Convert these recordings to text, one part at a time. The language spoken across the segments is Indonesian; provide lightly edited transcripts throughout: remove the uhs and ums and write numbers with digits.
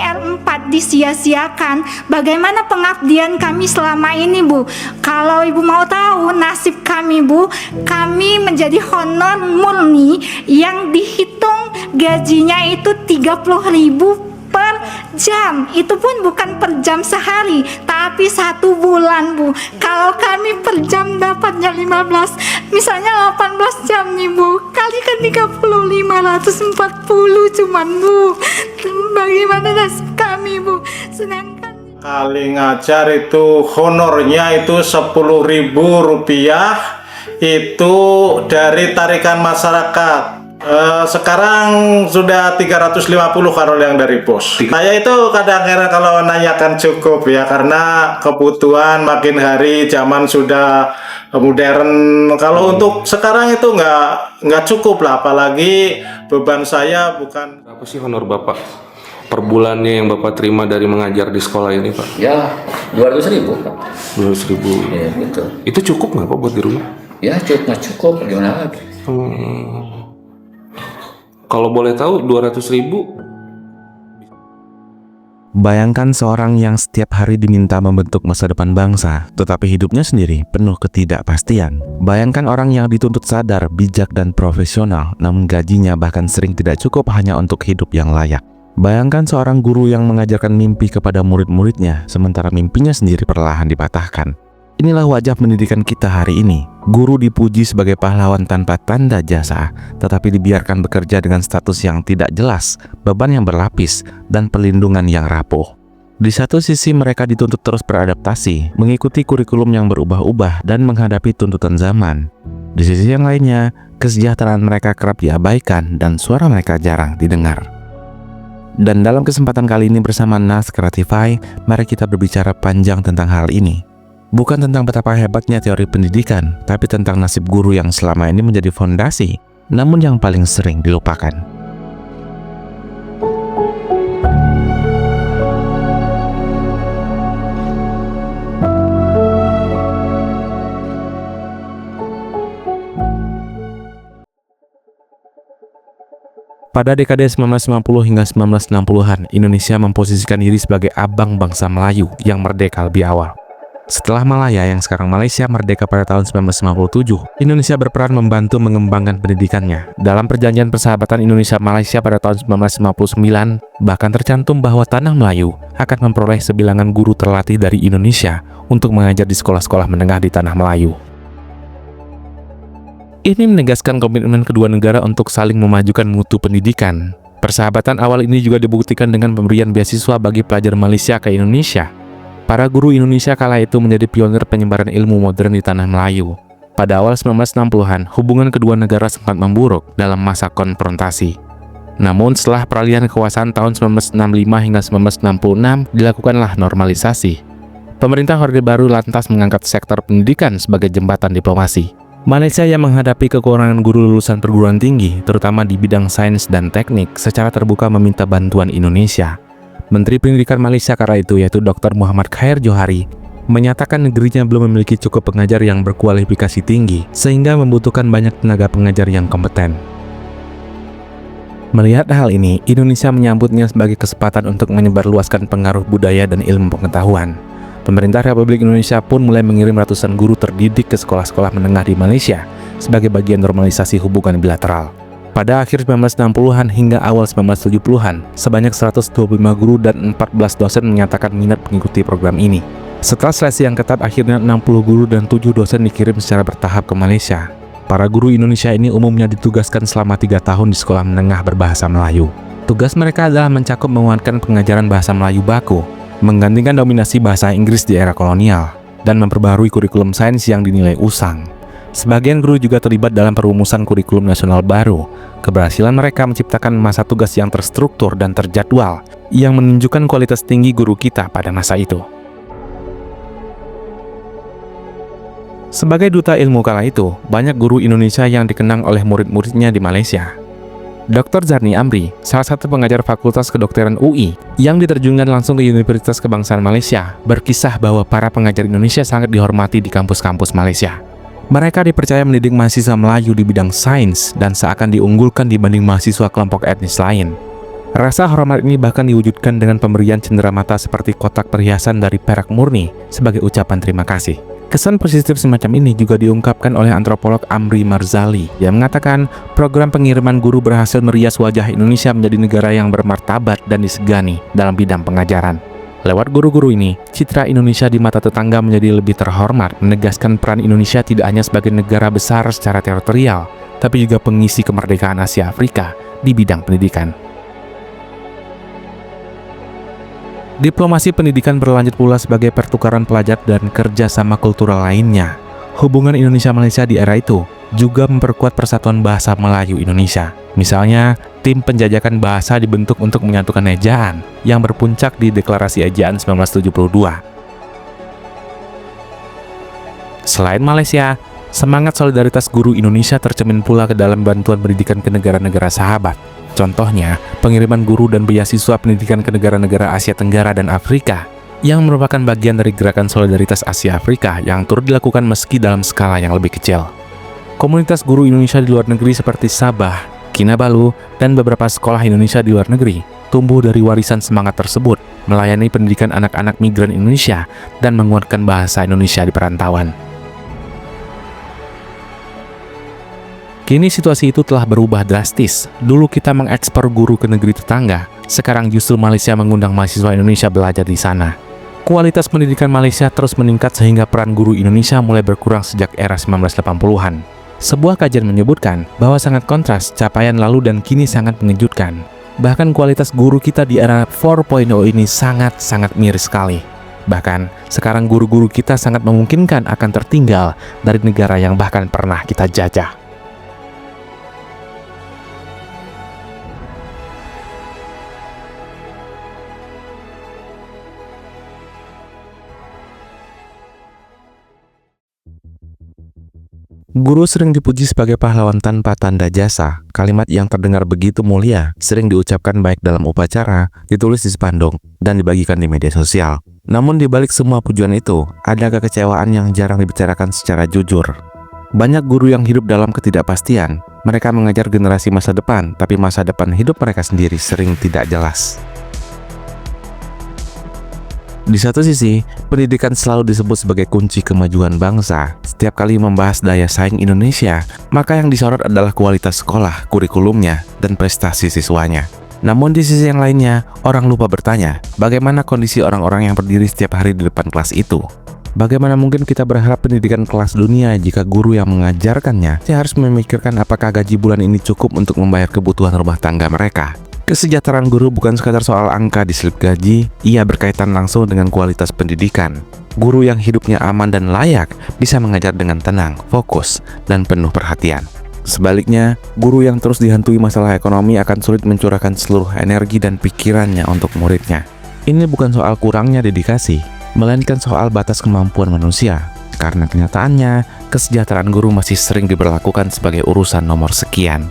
R4 disia-siakan, bagaimana pengabdian kami selama ini, Bu? Kalau Ibu mau tahu nasib kami, Bu, kami menjadi honor murni yang dihitung gajinya itu 30.000 per jam. Itu pun bukan per jam sehari, tapi 1 bulan, Bu. Kalau kami per jam dapatnya 15, misalnya 18 jam nih, Bu, kalikan 30, 540 cuman, Bu. Bagaimana nasib kami, Bu? Sedangkan kali ngajar itu honornya itu Rp10.000, itu dari tarikan masyarakat. Sekarang sudah 350 kalau yang dari bos. Saya itu kadang-kadang kalau nanyakan cukup ya, karena kebutuhan makin hari, zaman sudah modern. Kalau untuk sekarang itu nggak cukup lah, apalagi beban saya bukan. Apa sih honor Bapak per bulannya yang Bapak terima dari mengajar di sekolah ini, Pak? Ya, 200.000, Pak. 200.000. Ya, gitu. Itu cukup nggak Pak buat di rumah? Ya, nggak cukup, gimana lagi? Kalau boleh tahu 200.000. Bayangkan seorang yang setiap hari diminta membentuk masa depan bangsa, tetapi hidupnya sendiri penuh ketidakpastian. Bayangkan orang yang dituntut sadar, bijak, dan profesional, namun gajinya bahkan sering tidak cukup hanya untuk hidup yang layak. Bayangkan seorang guru yang mengajarkan mimpi kepada murid-muridnya, sementara mimpinya sendiri perlahan dipatahkan. Inilah wajah pendidikan kita hari ini. Guru dipuji sebagai pahlawan tanpa tanda jasa, tetapi dibiarkan bekerja dengan status yang tidak jelas, beban yang berlapis, dan perlindungan yang rapuh. Di satu sisi mereka dituntut terus beradaptasi, mengikuti kurikulum yang berubah-ubah, dan menghadapi tuntutan zaman. Di sisi yang lainnya, kesejahteraan mereka kerap diabaikan dan suara mereka jarang didengar. Dan dalam kesempatan kali ini bersama Nas Creatify, mari kita berbicara panjang tentang hal ini. Bukan tentang betapa hebatnya teori pendidikan, tapi tentang nasib guru yang selama ini menjadi fondasi, namun yang paling sering dilupakan. Pada dekade 1950 hingga 1960-an, Indonesia memposisikan diri sebagai abang bangsa Melayu yang merdeka lebih awal. Setelah Malaya yang sekarang Malaysia merdeka pada tahun 1957, Indonesia berperan membantu mengembangkan pendidikannya. Dalam perjanjian persahabatan Indonesia-Malaysia pada tahun 1959, bahkan tercantum bahwa Tanah Melayu akan memperoleh sebilangan guru terlatih dari Indonesia untuk mengajar di sekolah-sekolah menengah di Tanah Melayu. Ini menegaskan komitmen kedua negara untuk saling memajukan mutu pendidikan. Persahabatan awal ini juga dibuktikan dengan pemberian beasiswa bagi pelajar Malaysia ke Indonesia. Para guru Indonesia kala itu menjadi pionir penyebaran ilmu modern di Tanah Melayu. Pada awal 1960-an, hubungan kedua negara sempat memburuk dalam masa konfrontasi. Namun setelah peralihan kekuasaan tahun 1965 hingga 1966, dilakukanlah normalisasi. Pemerintah Orde Baru lantas mengangkat sektor pendidikan sebagai jembatan diplomasi. Malaysia yang menghadapi kekurangan guru lulusan perguruan tinggi, terutama di bidang sains dan teknik, secara terbuka meminta bantuan Indonesia. Menteri Pendidikan Malaysia kala itu, yaitu Dr. Muhammad Khair Johari, menyatakan negerinya belum memiliki cukup pengajar yang berkualifikasi tinggi, sehingga membutuhkan banyak tenaga pengajar yang kompeten. Melihat hal ini, Indonesia menyambutnya sebagai kesempatan untuk menyebarluaskan pengaruh budaya dan ilmu pengetahuan. Pemerintah Republik Indonesia pun mulai mengirim ratusan guru terdidik ke sekolah-sekolah menengah di Malaysia sebagai bagian normalisasi hubungan bilateral. Pada akhir 1960-an hingga awal 1970-an, sebanyak 125 guru dan 14 dosen menyatakan minat mengikuti program ini. Setelah seleksi yang ketat, akhirnya 60 guru dan 7 dosen dikirim secara bertahap ke Malaysia. Para guru Indonesia ini umumnya ditugaskan selama 3 tahun di sekolah menengah berbahasa Melayu. Tugas mereka adalah mencakup menguatkan pengajaran bahasa Melayu baku, menggantikan dominasi bahasa Inggris di era kolonial, dan memperbaharui kurikulum sains yang dinilai usang. Sebagian guru juga terlibat dalam perumusan kurikulum nasional baru. Keberhasilan mereka menciptakan masa tugas yang terstruktur dan terjadwal, yang menunjukkan kualitas tinggi guru kita pada masa itu. Sebagai duta ilmu kala itu, banyak guru Indonesia yang dikenang oleh murid-muridnya di Malaysia. Dr. Zarni Amri, salah satu pengajar Fakultas Kedokteran UI, yang diterjunkan langsung ke Universitas Kebangsaan Malaysia, berkisah bahwa para pengajar Indonesia sangat dihormati di kampus-kampus Malaysia. Mereka dipercaya mendidik mahasiswa Melayu di bidang sains dan seakan diunggulkan dibanding mahasiswa kelompok etnis lain. Rasa hormat ini bahkan diwujudkan dengan pemberian cenderamata seperti kotak perhiasan dari perak murni sebagai ucapan terima kasih. Kesan positif semacam ini juga diungkapkan oleh antropolog Amri Marzali yang mengatakan program pengiriman guru berhasil merias wajah Indonesia menjadi negara yang bermartabat dan disegani dalam bidang pengajaran. Lewat guru-guru ini, citra Indonesia di mata tetangga menjadi lebih terhormat, menegaskan peran Indonesia tidak hanya sebagai negara besar secara teritorial, tapi juga pengisi kemerdekaan Asia Afrika di bidang pendidikan. Diplomasi pendidikan berlanjut pula sebagai pertukaran pelajar dan kerjasama kultural lainnya. Hubungan Indonesia-Malaysia di era itu juga memperkuat persatuan bahasa Melayu Indonesia. Misalnya, tim penjajakan bahasa dibentuk untuk menyatukan ejaan yang berpuncak di Deklarasi Ejaan 1972. Selain Malaysia, semangat solidaritas guru Indonesia tercermin pula ke dalam bantuan pendidikan ke negara-negara sahabat. Contohnya, pengiriman guru dan beasiswa pendidikan ke negara-negara Asia Tenggara dan Afrika yang merupakan bagian dari gerakan solidaritas Asia Afrika yang turut dilakukan meski dalam skala yang lebih kecil. Komunitas guru Indonesia di luar negeri seperti Sabah, Kinabalu, dan beberapa sekolah Indonesia di luar negeri tumbuh dari warisan semangat tersebut, melayani pendidikan anak-anak migran Indonesia dan menguatkan bahasa Indonesia di perantauan. Kini situasi itu telah berubah drastis. Dulu kita mengekspor guru ke negeri tetangga, sekarang justru Malaysia mengundang mahasiswa Indonesia belajar di sana. Kualitas pendidikan Malaysia terus meningkat sehingga peran guru Indonesia mulai berkurang sejak era 1980-an. Sebuah kajian menyebutkan bahwa sangat kontras capaian lalu dan kini sangat mengejutkan. Bahkan kualitas guru kita di era 4.0 ini sangat miris sekali. Bahkan sekarang guru-guru kita sangat memungkinkan akan tertinggal dari negara yang bahkan pernah kita jajah. Guru sering dipuji sebagai pahlawan tanpa tanda jasa. Kalimat yang terdengar begitu mulia sering diucapkan baik dalam upacara, ditulis di spanduk, dan dibagikan di media sosial. Namun di balik semua pujian itu, ada kekecewaan yang jarang dibicarakan secara jujur. Banyak guru yang hidup dalam ketidakpastian. Mereka mengajar generasi masa depan, tapi masa depan hidup mereka sendiri sering tidak jelas. Di satu sisi, pendidikan selalu disebut sebagai kunci kemajuan bangsa. Setiap kali membahas daya saing Indonesia, maka yang disorot adalah kualitas sekolah, kurikulumnya, dan prestasi siswanya. Namun di sisi yang lainnya, orang lupa bertanya, bagaimana kondisi orang-orang yang berdiri setiap hari di depan kelas itu? Bagaimana mungkin kita berharap pendidikan kelas dunia jika guru yang mengajarkannya harus memikirkan apakah gaji bulan ini cukup untuk membayar kebutuhan rumah tangga mereka? Kesejahteraan guru bukan sekadar soal angka di slip gaji, ia berkaitan langsung dengan kualitas pendidikan. Guru yang hidupnya aman dan layak bisa mengajar dengan tenang, fokus, dan penuh perhatian. Sebaliknya, guru yang terus dihantui masalah ekonomi akan sulit mencurahkan seluruh energi dan pikirannya untuk muridnya. Ini bukan soal kurangnya dedikasi, melainkan soal batas kemampuan manusia. Karena kenyataannya, kesejahteraan guru masih sering diberlakukan sebagai urusan nomor sekian.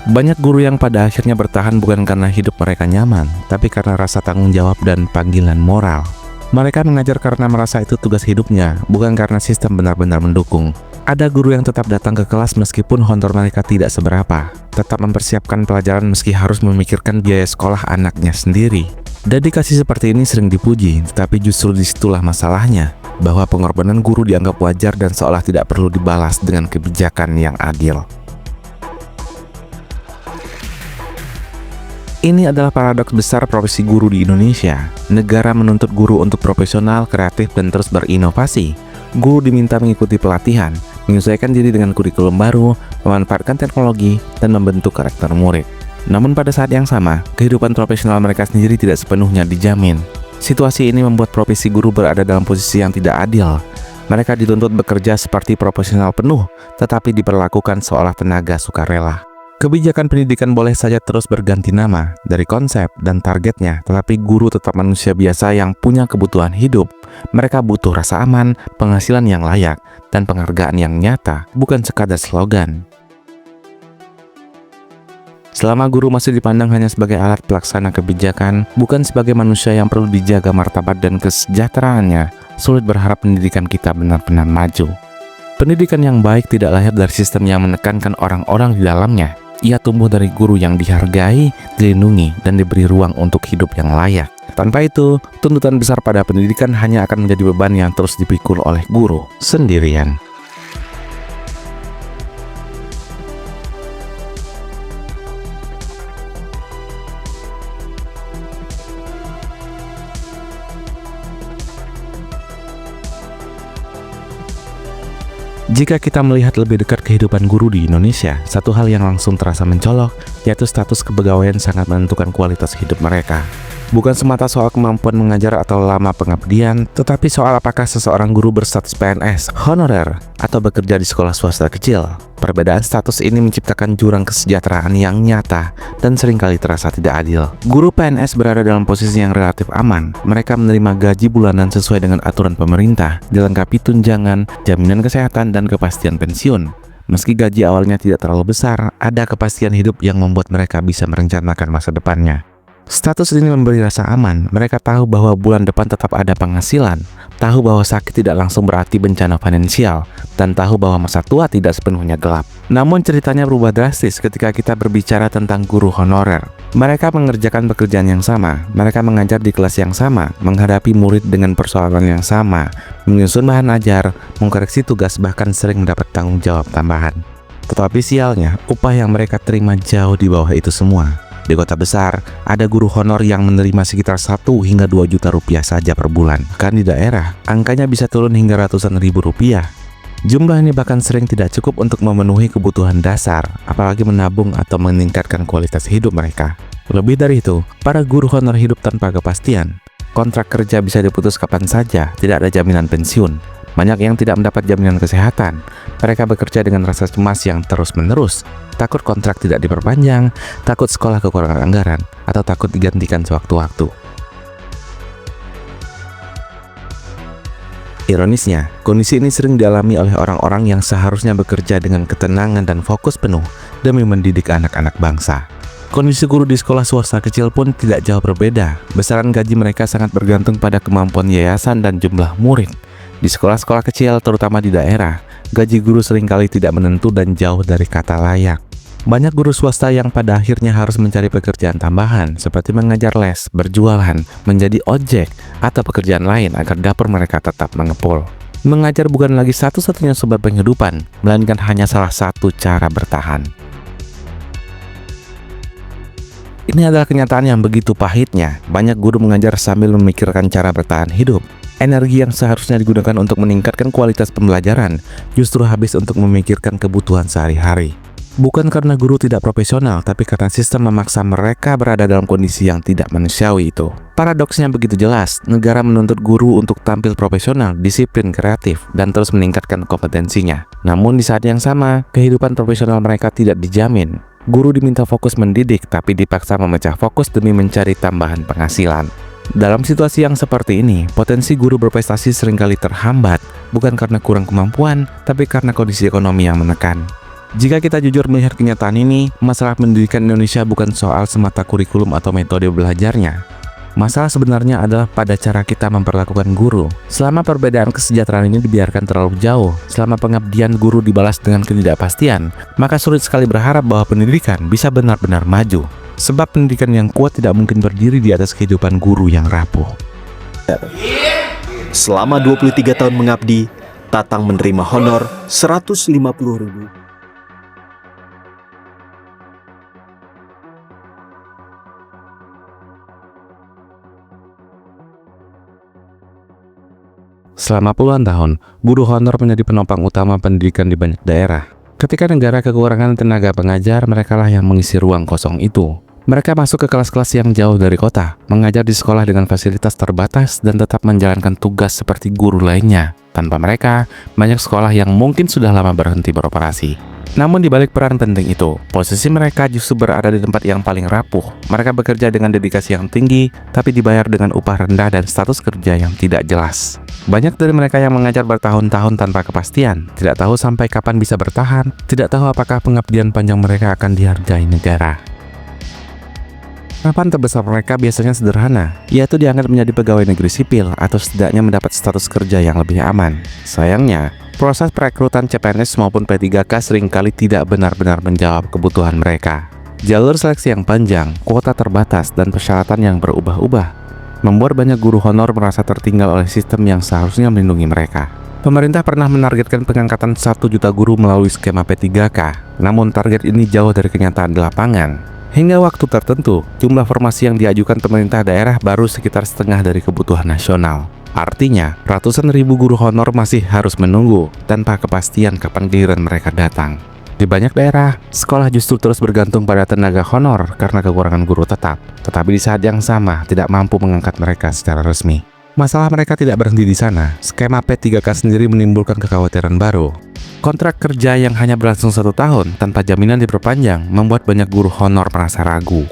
Banyak guru yang pada akhirnya bertahan bukan karena hidup mereka nyaman, tapi karena rasa tanggung jawab dan panggilan moral. Mereka mengajar karena merasa itu tugas hidupnya, bukan karena sistem benar-benar mendukung. Ada guru yang tetap datang ke kelas meskipun honor mereka tidak seberapa, tetap mempersiapkan pelajaran meski harus memikirkan biaya sekolah anaknya sendiri. Dedikasi seperti ini sering dipuji, tetapi justru disitulah masalahnya, bahwa pengorbanan guru dianggap wajar dan seolah tidak perlu dibalas dengan kebijakan yang adil. Ini adalah paradoks besar profesi guru di Indonesia. Negara menuntut guru untuk profesional, kreatif, dan terus berinovasi. Guru diminta mengikuti pelatihan, menyesuaikan diri dengan kurikulum baru, memanfaatkan teknologi, dan membentuk karakter murid. Namun pada saat yang sama, kehidupan profesional mereka sendiri tidak sepenuhnya dijamin. Situasi ini membuat profesi guru berada dalam posisi yang tidak adil. Mereka dituntut bekerja seperti profesional penuh, tetapi diperlakukan seolah tenaga sukarela. Kebijakan pendidikan boleh saja terus berganti nama dari konsep dan targetnya, tetapi guru tetap manusia biasa yang punya kebutuhan hidup. Mereka butuh rasa aman, penghasilan yang layak, dan penghargaan yang nyata, bukan sekadar slogan. Selama guru masih dipandang hanya sebagai alat pelaksana kebijakan, bukan sebagai manusia yang perlu dijaga martabat dan kesejahteraannya, sulit berharap pendidikan kita benar-benar maju. Pendidikan yang baik tidak lahir dari sistem yang menekankan orang-orang di dalamnya. Ia tumbuh dari guru yang dihargai, dilindungi, dan diberi ruang untuk hidup yang layak. Tanpa itu, tuntutan besar pada pendidikan hanya akan menjadi beban yang terus dipikul oleh guru sendirian. Jika kita melihat lebih dekat kehidupan guru di Indonesia, satu hal yang langsung terasa mencolok, yaitu status kepegawaian sangat menentukan kualitas hidup mereka. Bukan semata soal kemampuan mengajar atau lama pengabdian, tetapi soal apakah seseorang guru berstatus PNS, honorer, atau bekerja di sekolah swasta kecil. Perbedaan status ini menciptakan jurang kesejahteraan yang nyata dan seringkali terasa tidak adil. Guru PNS berada dalam posisi yang relatif aman. Mereka menerima gaji bulanan sesuai dengan aturan pemerintah, dilengkapi tunjangan, jaminan kesehatan, dan kepastian pensiun. Meski gaji awalnya tidak terlalu besar, ada kepastian hidup yang membuat mereka bisa merencanakan masa depannya. Status ini memberi rasa aman. Mereka tahu bahwa bulan depan tetap ada penghasilan, tahu bahwa sakit tidak langsung berarti bencana finansial, dan tahu bahwa masa tua tidak sepenuhnya gelap. Namun ceritanya berubah drastis ketika kita berbicara tentang guru honorer. Mereka mengerjakan pekerjaan yang sama, mereka mengajar di kelas yang sama, menghadapi murid dengan persoalan yang sama, menyusun bahan ajar, mengkoreksi tugas, bahkan sering mendapat tanggung jawab tambahan. Tetapi sialnya, upah yang mereka terima jauh di bawah itu semua. Di kota besar, ada guru honor yang menerima sekitar 1 hingga 2 juta rupiah saja per bulan. Kan di daerah, angkanya bisa turun hingga ratusan ribu rupiah. Jumlah ini bahkan sering tidak cukup untuk memenuhi kebutuhan dasar, apalagi menabung atau meningkatkan kualitas hidup mereka. Lebih dari itu, para guru honor hidup tanpa kepastian. Kontrak kerja bisa diputus kapan saja, tidak ada jaminan pensiun. Banyak yang tidak mendapat jaminan kesehatan. Mereka bekerja dengan rasa cemas yang terus-menerus. Takut kontrak tidak diperpanjang, takut sekolah kekurangan anggaran, atau takut digantikan sewaktu-waktu. Ironisnya, kondisi ini sering dialami oleh orang-orang yang seharusnya bekerja dengan ketenangan dan fokus penuh demi mendidik anak-anak bangsa. Kondisi guru di sekolah swasta kecil pun tidak jauh berbeda. Besaran gaji mereka sangat bergantung pada kemampuan yayasan dan jumlah murid. Di sekolah-sekolah kecil, terutama di daerah, gaji guru seringkali tidak menentu dan jauh dari kata layak. Banyak guru swasta yang pada akhirnya harus mencari pekerjaan tambahan, seperti mengajar les, berjualan, menjadi ojek, atau pekerjaan lain agar dapur mereka tetap mengepul. Mengajar bukan lagi satu-satunya sumber penghidupan, melainkan hanya salah satu cara bertahan. Ini adalah kenyataan yang begitu pahitnya. Banyak guru mengajar sambil memikirkan cara bertahan hidup. Energi yang seharusnya digunakan untuk meningkatkan kualitas pembelajaran justru habis untuk memikirkan kebutuhan sehari-hari. Bukan karena guru tidak profesional, tapi karena sistem memaksa mereka berada dalam kondisi yang tidak manusiawi itu. Paradoksnya begitu jelas, negara menuntut guru untuk tampil profesional, disiplin, kreatif, dan terus meningkatkan kompetensinya. Namun di saat yang sama, kehidupan profesional mereka tidak dijamin. Guru diminta fokus mendidik, tapi dipaksa memecah fokus demi mencari tambahan penghasilan. Dalam situasi yang seperti ini, potensi guru berprestasi seringkali terhambat, bukan karena kurang kemampuan, tapi karena kondisi ekonomi yang menekan. Jika kita jujur melihat kenyataan ini, masalah pendidikan Indonesia bukan soal semata kurikulum atau metode belajarnya. Masalah sebenarnya adalah pada cara kita memperlakukan guru. Selama perbedaan kesejahteraan ini dibiarkan terlalu jauh, selama pengabdian guru dibalas dengan ketidakpastian, maka sulit sekali berharap bahwa pendidikan bisa benar-benar maju. Sebab pendidikan yang kuat tidak mungkin berdiri di atas kehidupan guru yang rapuh. Selama 23 tahun mengabdi, Tatang menerima honor 150.000. Selama puluhan tahun, guru honor menjadi penopang utama pendidikan di banyak daerah. Ketika negara kekurangan tenaga pengajar, merekalah yang mengisi ruang kosong itu. Mereka masuk ke kelas-kelas yang jauh dari kota, mengajar di sekolah dengan fasilitas terbatas dan tetap menjalankan tugas seperti guru lainnya. Tanpa mereka, banyak sekolah yang mungkin sudah lama berhenti beroperasi. Namun di balik peran penting itu, posisi mereka justru berada di tempat yang paling rapuh. Mereka bekerja dengan dedikasi yang tinggi, tapi dibayar dengan upah rendah dan status kerja yang tidak jelas. Banyak dari mereka yang mengajar bertahun-tahun tanpa kepastian, tidak tahu sampai kapan bisa bertahan, tidak tahu apakah pengabdian panjang mereka akan dihargai negara. Harapan terbesar mereka biasanya sederhana, yaitu diangkat menjadi pegawai negeri sipil atau setidaknya mendapat status kerja yang lebih aman. Sayangnya, proses perekrutan CPNS maupun P3K seringkali tidak benar-benar menjawab kebutuhan mereka. Jalur seleksi yang panjang, kuota terbatas, dan persyaratan yang berubah-ubah membuat banyak guru honor merasa tertinggal oleh sistem yang seharusnya melindungi mereka. Pemerintah pernah menargetkan pengangkatan 1 juta guru melalui skema P3K, namun target ini jauh dari kenyataan di lapangan. Hingga waktu tertentu, jumlah formasi yang diajukan pemerintah daerah baru sekitar setengah dari kebutuhan nasional. Artinya, ratusan ribu guru honor masih harus menunggu tanpa kepastian kapan giliran mereka datang. Di banyak daerah, sekolah justru terus bergantung pada tenaga honor karena kekurangan guru tetap, tetapi di saat yang sama tidak mampu mengangkat mereka secara resmi. Masalah mereka tidak berhenti di sana. Skema P3K sendiri menimbulkan kekhawatiran baru. Kontrak kerja yang hanya berlangsung 1 tahun tanpa jaminan diperpanjang membuat banyak guru honor merasa ragu.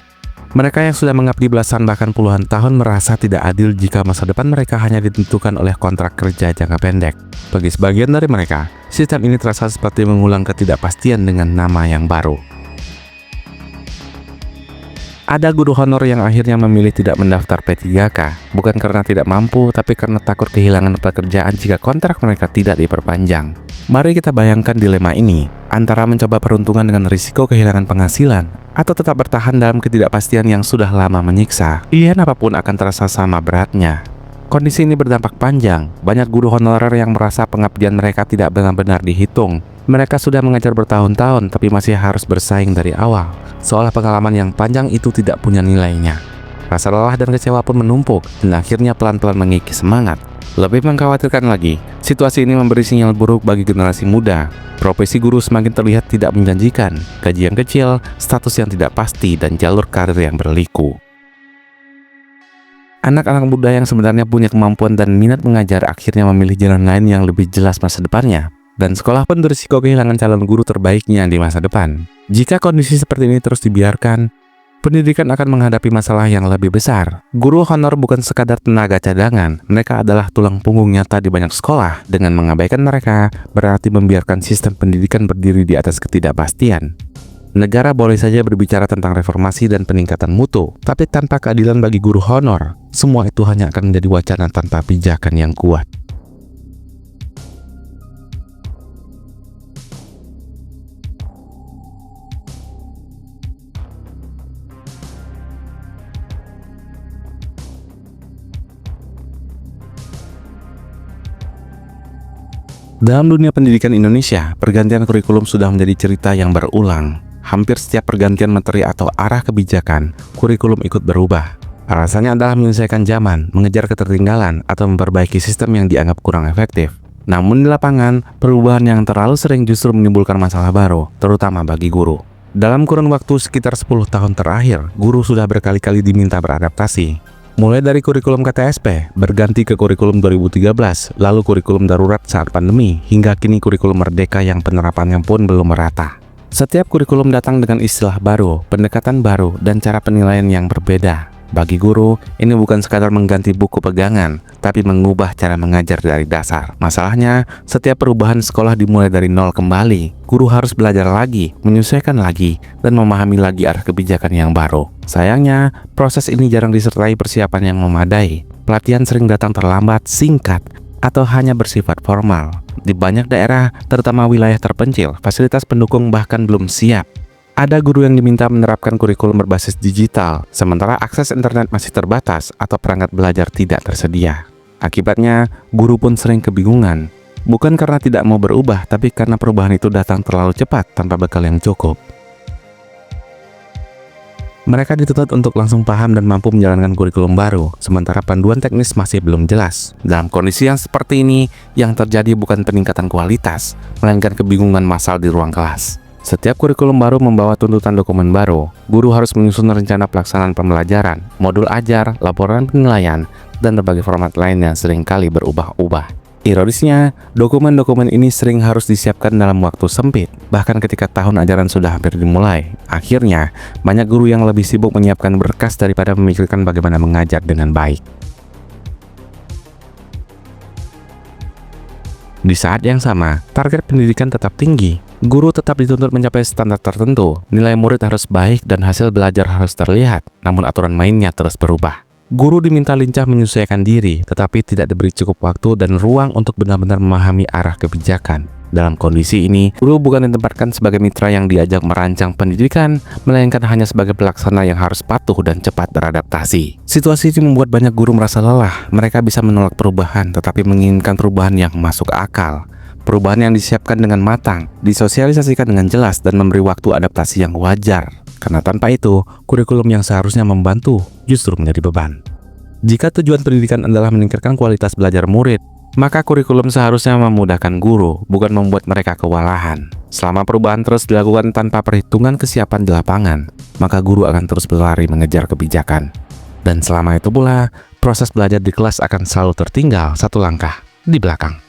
Mereka yang sudah mengabdi belasan bahkan puluhan tahun merasa tidak adil jika masa depan mereka hanya ditentukan oleh kontrak kerja jangka pendek. Bagi sebagian dari mereka, sistem ini terasa seperti mengulang ketidakpastian dengan nama yang baru. Ada guru honor yang akhirnya memilih tidak mendaftar P3K, bukan karena tidak mampu, tapi karena takut kehilangan pekerjaan jika kontrak mereka tidak diperpanjang. Mari kita bayangkan dilema ini, antara mencoba peruntungan dengan risiko kehilangan penghasilan, atau tetap bertahan dalam ketidakpastian yang sudah lama menyiksa. Pilihan apapun akan terasa sama beratnya. Kondisi ini berdampak panjang, banyak guru honorer yang merasa pengabdian mereka tidak benar-benar dihitung. Mereka sudah mengajar bertahun-tahun tapi masih harus bersaing dari awal, seolah pengalaman yang panjang itu tidak punya nilainya. Rasa lelah dan kecewa pun menumpuk dan akhirnya pelan-pelan mengikis semangat. Lebih mengkhawatirkan lagi, situasi ini memberi sinyal buruk bagi generasi muda. Profesi guru semakin terlihat tidak menjanjikan, gaji yang kecil, status yang tidak pasti, dan jalur karir yang berliku. Anak-anak muda yang sebenarnya punya kemampuan dan minat mengajar akhirnya memilih jalan lain yang lebih jelas masa depannya. Dan sekolah pun berisiko kehilangan calon guru terbaiknya di masa depan. Jika kondisi seperti ini terus dibiarkan, pendidikan akan menghadapi masalah yang lebih besar. Guru honor bukan sekadar tenaga cadangan, mereka adalah tulang punggung nyata di banyak sekolah. Dengan mengabaikan mereka, berarti membiarkan sistem pendidikan berdiri di atas ketidakpastian. Negara boleh saja berbicara tentang reformasi dan peningkatan mutu, tapi tanpa keadilan bagi guru honor, semua itu hanya akan menjadi wacana tanpa pijakan yang kuat. Dalam dunia pendidikan Indonesia, pergantian kurikulum sudah menjadi cerita yang berulang. Hampir setiap pergantian menteri atau arah kebijakan, kurikulum ikut berubah. Alasannya adalah menyelesaikan zaman, mengejar ketertinggalan, atau memperbaiki sistem yang dianggap kurang efektif. Namun di lapangan, perubahan yang terlalu sering justru menimbulkan masalah baru, terutama bagi guru. Dalam kurun waktu sekitar 10 tahun terakhir, guru sudah berkali-kali diminta beradaptasi. Mulai dari kurikulum KTSP, berganti ke kurikulum 2013, lalu kurikulum darurat saat pandemi, hingga kini kurikulum merdeka yang penerapannya pun belum merata. Setiap kurikulum datang dengan istilah baru, pendekatan baru, dan cara penilaian yang berbeda. Bagi guru, ini bukan sekadar mengganti buku pegangan, tapi mengubah cara mengajar dari dasar. Masalahnya, setiap perubahan sekolah dimulai dari nol kembali. Guru harus belajar lagi, menyesuaikan lagi, dan memahami lagi arah kebijakan yang baru. Sayangnya, proses ini jarang disertai persiapan yang memadai. Pelatihan sering datang terlambat, singkat, atau hanya bersifat formal. Di banyak daerah, terutama wilayah terpencil, fasilitas pendukung bahkan belum siap. Ada guru yang diminta menerapkan kurikulum berbasis digital, sementara akses internet masih terbatas atau perangkat belajar tidak tersedia. Akibatnya, guru pun sering kebingungan. Bukan karena tidak mau berubah, tapi karena perubahan itu datang terlalu cepat tanpa bekal yang cukup. Mereka dituntut untuk langsung paham dan mampu menjalankan kurikulum baru, sementara panduan teknis masih belum jelas. Dalam kondisi yang seperti ini, yang terjadi bukan peningkatan kualitas, melainkan kebingungan massal di ruang kelas. Setiap kurikulum baru membawa tuntutan dokumen baru. Guru harus menyusun rencana pelaksanaan pembelajaran, modul ajar, laporan penilaian, dan berbagai format lain yang seringkali berubah-ubah. Ironisnya, dokumen-dokumen ini sering harus disiapkan dalam waktu sempit, bahkan ketika tahun ajaran sudah hampir dimulai. Akhirnya, banyak guru yang lebih sibuk menyiapkan berkas daripada memikirkan bagaimana mengajar dengan baik. Di saat yang sama, target pendidikan tetap tinggi. Guru tetap dituntut mencapai standar tertentu, nilai murid harus baik dan hasil belajar harus terlihat, namun aturan mainnya terus berubah. Guru diminta lincah menyesuaikan diri, tetapi tidak diberi cukup waktu dan ruang untuk benar-benar memahami arah kebijakan. Dalam kondisi ini, guru bukan ditempatkan sebagai mitra yang diajak merancang pendidikan, melainkan hanya sebagai pelaksana yang harus patuh dan cepat beradaptasi. Situasi ini membuat banyak guru merasa lelah. Mereka bisa menolak perubahan, tetapi menginginkan perubahan yang masuk akal. Perubahan yang disiapkan dengan matang, disosialisasikan dengan jelas, dan memberi waktu adaptasi yang wajar. Karena tanpa itu, kurikulum yang seharusnya membantu justru menjadi beban. Jika tujuan pendidikan adalah meningkatkan kualitas belajar murid, maka kurikulum seharusnya memudahkan guru, bukan membuat mereka kewalahan. Selama perubahan terus dilakukan tanpa perhitungan kesiapan di lapangan, maka guru akan terus berlari mengejar kebijakan. Dan selama itu pula, proses belajar di kelas akan selalu tertinggal satu langkah di belakang.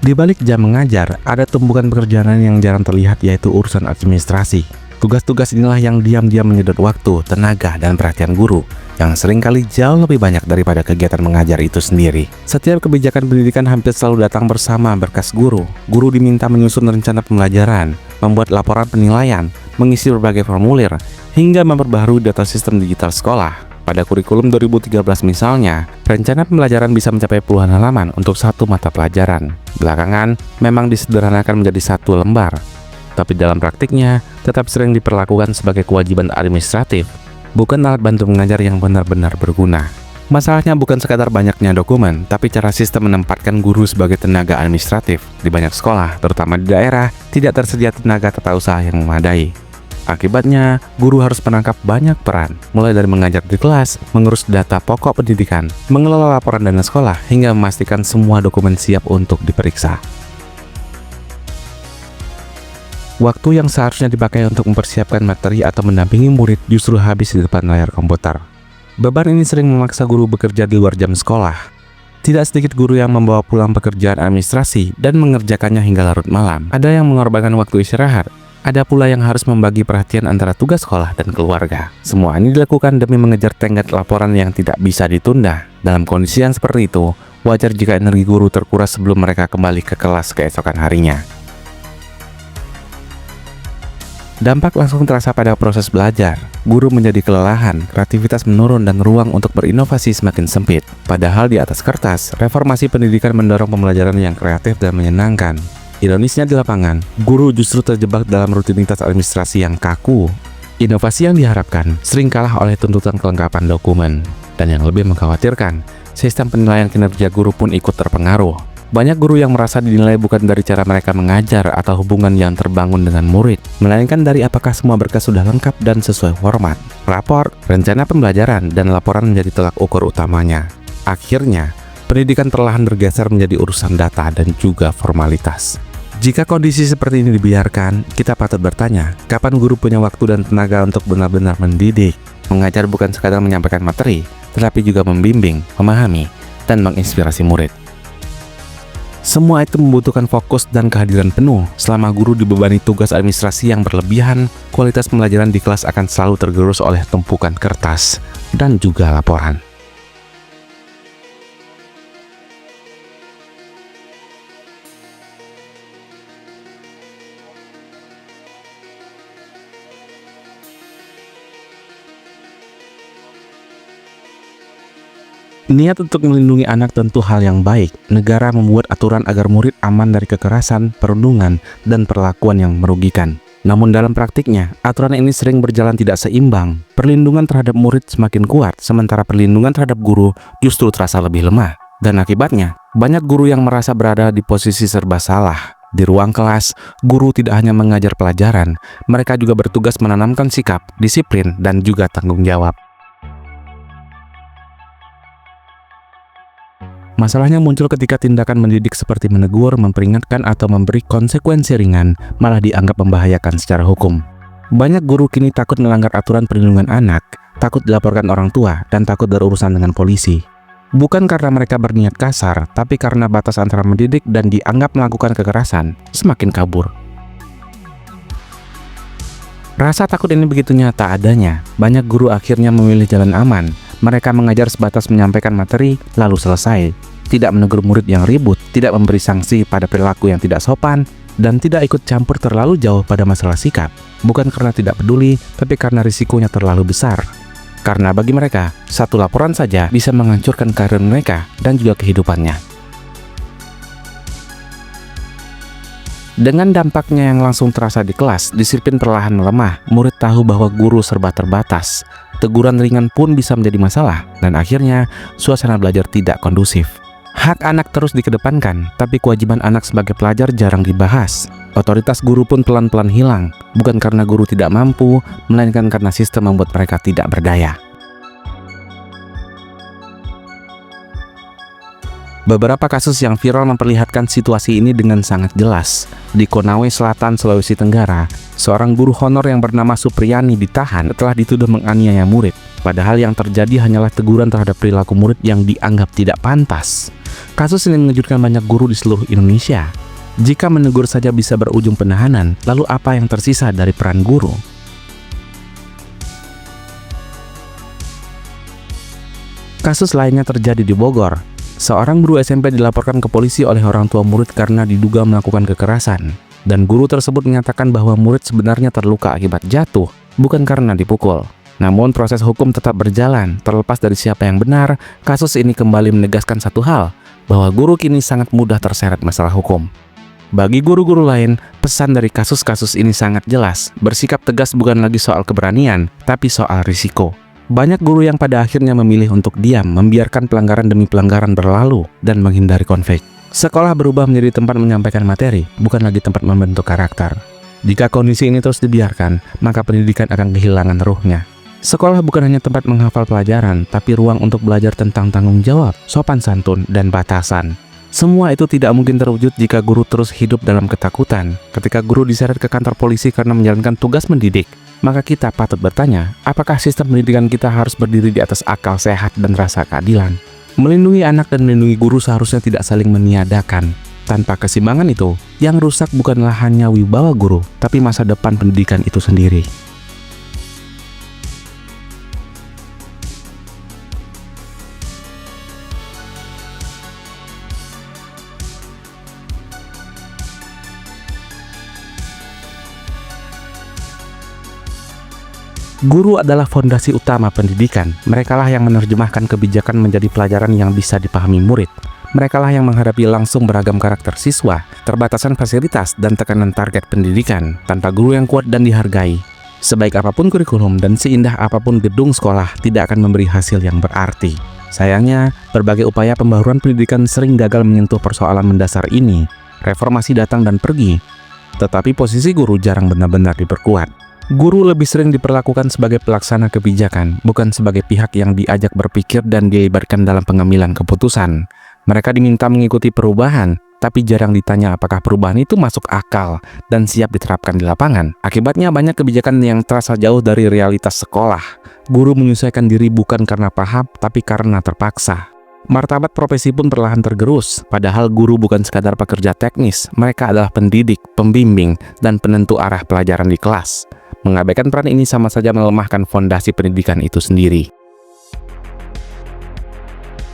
Di balik jam mengajar, ada tumpukan pekerjaan yang jarang terlihat, yaitu urusan administrasi. Tugas-tugas inilah yang diam-diam menyedot waktu, tenaga, dan perhatian guru, yang seringkali jauh lebih banyak daripada kegiatan mengajar itu sendiri. Setiap kebijakan pendidikan hampir selalu datang bersama berkas guru. Guru diminta menyusun rencana pembelajaran, membuat laporan penilaian, mengisi berbagai formulir, hingga memperbaharui data sistem digital sekolah. Pada kurikulum 2013 misalnya, rencana pembelajaran bisa mencapai puluhan halaman untuk satu mata pelajaran. Belakangan, memang disederhanakan menjadi satu lembar. Tapi dalam praktiknya, tetap sering diperlakukan sebagai kewajiban administratif, bukan alat bantu mengajar yang benar-benar berguna. Masalahnya bukan sekadar banyaknya dokumen, tapi cara sistem menempatkan guru sebagai tenaga administratif. Di banyak sekolah, terutama di daerah, tidak tersedia tenaga tata usaha yang memadai. Akibatnya, guru harus menangkap banyak peran, mulai dari mengajar di kelas, mengurus data pokok pendidikan, mengelola laporan dana sekolah, hingga memastikan semua dokumen siap untuk diperiksa. Waktu yang seharusnya dipakai untuk mempersiapkan materi atau mendampingi murid justru habis di depan layar komputer. Beban ini sering memaksa guru bekerja di luar jam sekolah. Tidak sedikit guru yang membawa pulang pekerjaan administrasi dan mengerjakannya hingga larut malam. Ada yang mengorbankan waktu istirahat. Ada pula yang harus membagi perhatian antara tugas sekolah dan keluarga. Semua ini dilakukan demi mengejar tenggat laporan yang tidak bisa ditunda. Dalam kondisi yang seperti itu, wajar jika energi guru terkuras sebelum mereka kembali ke kelas keesokan harinya. Dampak langsung terasa pada proses belajar. Guru menjadi kelelahan, kreativitas menurun, dan ruang untuk berinovasi semakin sempit. Padahal di atas kertas, reformasi pendidikan mendorong pembelajaran yang kreatif dan menyenangkan. Ironisnya di lapangan, guru justru terjebak dalam rutinitas administrasi yang kaku. Inovasi yang diharapkan sering kalah oleh tuntutan kelengkapan dokumen. Dan yang lebih mengkhawatirkan, sistem penilaian kinerja guru pun ikut terpengaruh. Banyak guru yang merasa dinilai bukan dari cara mereka mengajar atau hubungan yang terbangun dengan murid, melainkan dari apakah semua berkas sudah lengkap dan sesuai format. Rapor, rencana pembelajaran, dan laporan menjadi tolak ukur utamanya. Akhirnya, pendidikan perlahan bergeser menjadi urusan data dan juga formalitas. Jika kondisi seperti ini dibiarkan, kita patut bertanya, kapan guru punya waktu dan tenaga untuk benar-benar mendidik? Mengajar bukan sekadar menyampaikan materi, tetapi juga membimbing, memahami, dan menginspirasi murid. Semua itu membutuhkan fokus dan kehadiran penuh. Selama guru dibebani tugas administrasi yang berlebihan, kualitas pembelajaran di kelas akan selalu tergerus oleh tumpukan kertas dan juga laporan. Niat untuk melindungi anak tentu hal yang baik. Negara membuat aturan agar murid aman dari kekerasan, perundungan, dan perlakuan yang merugikan. Namun dalam praktiknya, aturan ini sering berjalan tidak seimbang. Perlindungan terhadap murid semakin kuat, sementara perlindungan terhadap guru justru terasa lebih lemah. Dan akibatnya, banyak guru yang merasa berada di posisi serba salah. Di ruang kelas, guru tidak hanya mengajar pelajaran, mereka juga bertugas menanamkan sikap, disiplin, dan juga tanggung jawab. Masalahnya muncul ketika tindakan mendidik seperti menegur, memperingatkan, atau memberi konsekuensi ringan malah dianggap membahayakan secara hukum. Banyak guru kini takut melanggar aturan perlindungan anak, takut dilaporkan orang tua, dan takut berurusan dengan polisi. Bukan karena mereka berniat kasar, tapi karena batas antara mendidik dan dianggap melakukan kekerasan semakin kabur. Rasa takut ini begitu nyata adanya. Banyak guru akhirnya memilih jalan aman. Mereka mengajar sebatas menyampaikan materi, lalu selesai. Tidak menegur murid yang ribut, tidak memberi sanksi pada perilaku yang tidak sopan, dan tidak ikut campur terlalu jauh pada masalah sikap. Bukan karena tidak peduli, tapi karena risikonya terlalu besar. Karena bagi mereka, satu laporan saja bisa menghancurkan karir mereka dan juga kehidupannya. Dengan dampaknya yang langsung terasa di kelas, disiplin perlahan melemah, murid tahu bahwa guru serba terbatas. Teguran ringan pun bisa menjadi masalah, dan akhirnya suasana belajar tidak kondusif. Hak anak terus dikedepankan, tapi kewajiban anak sebagai pelajar jarang dibahas. Otoritas guru pun pelan-pelan hilang, bukan karena guru tidak mampu, melainkan karena sistem membuat mereka tidak berdaya. Beberapa kasus yang viral memperlihatkan situasi ini dengan sangat jelas. Di Konawe Selatan, Sulawesi Tenggara, seorang guru honor yang bernama Supriyani ditahan setelah dituduh menganiaya murid. Padahal yang terjadi hanyalah teguran terhadap perilaku murid yang dianggap tidak pantas. Kasus ini mengejutkan banyak guru di seluruh Indonesia. Jika menegur saja bisa berujung penahanan, lalu apa yang tersisa dari peran guru? Kasus lainnya terjadi di Bogor. Seorang guru SMP dilaporkan ke polisi oleh orang tua murid karena diduga melakukan kekerasan. Dan guru tersebut menyatakan bahwa murid sebenarnya terluka akibat jatuh, bukan karena dipukul. Namun proses hukum tetap berjalan. Terlepas dari siapa yang benar, kasus ini kembali menegaskan satu hal, bahwa guru kini sangat mudah terseret masalah hukum. Bagi guru-guru lain, pesan dari kasus-kasus ini sangat jelas. Bersikap tegas bukan lagi soal keberanian, tapi soal risiko. Banyak guru yang pada akhirnya memilih untuk diam, membiarkan pelanggaran demi pelanggaran berlalu, dan menghindari konflik. Sekolah berubah menjadi tempat menyampaikan materi, bukan lagi tempat membentuk karakter. Jika kondisi ini terus dibiarkan, maka pendidikan akan kehilangan ruhnya. Sekolah bukan hanya tempat menghafal pelajaran, tapi ruang untuk belajar tentang tanggung jawab, sopan santun, dan batasan. Semua itu tidak mungkin terwujud jika guru terus hidup dalam ketakutan. Ketika guru diseret ke kantor polisi karena menjalankan tugas mendidik, maka kita patut bertanya, apakah sistem pendidikan kita harus berdiri di atas akal sehat dan rasa keadilan? Melindungi anak dan melindungi guru seharusnya tidak saling meniadakan. Tanpa keseimbangan itu, yang rusak bukanlah hanya wibawa guru, tapi masa depan pendidikan itu sendiri. Guru adalah fondasi utama pendidikan. Merekalah yang menerjemahkan kebijakan menjadi pelajaran yang bisa dipahami murid. Merekalah yang menghadapi langsung beragam karakter siswa, terbatasan fasilitas, dan tekanan target pendidikan. Tanpa guru yang kuat dan dihargai, sebaik apapun kurikulum dan seindah apapun gedung sekolah tidak akan memberi hasil yang berarti. Sayangnya, berbagai upaya pembaharuan pendidikan sering gagal menyentuh persoalan mendasar ini. Reformasi datang dan pergi, tetapi posisi guru jarang benar-benar diperkuat. Guru lebih sering diperlakukan sebagai pelaksana kebijakan, bukan sebagai pihak yang diajak berpikir dan dilibatkan dalam pengambilan keputusan. Mereka diminta mengikuti perubahan, tapi jarang ditanya apakah perubahan itu masuk akal dan siap diterapkan di lapangan. Akibatnya banyak kebijakan yang terasa jauh dari realitas sekolah. Guru menyesuaikan diri bukan karena paham, tapi karena terpaksa. Martabat profesi pun perlahan tergerus, padahal guru bukan sekadar pekerja teknis, mereka adalah pendidik, pembimbing, dan penentu arah pelajaran di kelas. Mengabaikan peran ini sama saja melemahkan fondasi pendidikan itu sendiri.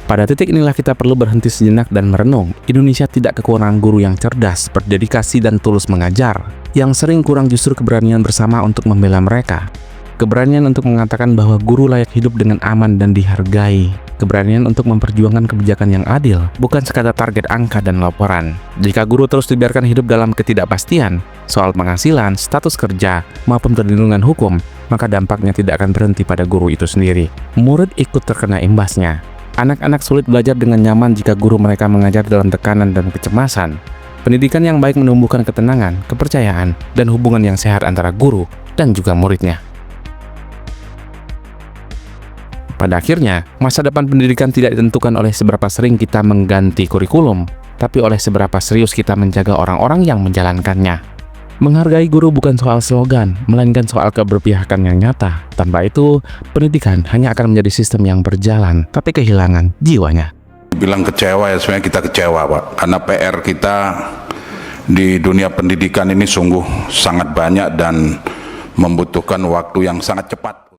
Pada titik inilah kita perlu berhenti sejenak dan merenung. Indonesia tidak kekurangan guru yang cerdas, berdedikasi dan tulus mengajar. Yang sering kurang justru keberanian bersama untuk membela mereka. Keberanian untuk mengatakan bahwa guru layak hidup dengan aman dan dihargai. Keberanian untuk memperjuangkan kebijakan yang adil, bukan sekadar target angka dan laporan. Jika guru terus dibiarkan hidup dalam ketidakpastian, soal penghasilan, status kerja, maupun perlindungan hukum, maka dampaknya tidak akan berhenti pada guru itu sendiri. Murid ikut terkena imbasnya. Anak-anak sulit belajar dengan nyaman jika guru mereka mengajar dalam tekanan dan kecemasan. Pendidikan yang baik menumbuhkan ketenangan, kepercayaan, dan hubungan yang sehat antara guru dan juga muridnya. Pada akhirnya, masa depan pendidikan tidak ditentukan oleh seberapa sering kita mengganti kurikulum, tapi oleh seberapa serius kita menjaga orang-orang yang menjalankannya. Menghargai guru bukan soal slogan, melainkan soal keberpihakan yang nyata. Tanpa itu, pendidikan hanya akan menjadi sistem yang berjalan, tapi kehilangan jiwanya. Bilang kecewa ya, sebenarnya kita kecewa Pak, karena PR kita di dunia pendidikan ini sungguh sangat banyak dan membutuhkan waktu yang sangat cepat.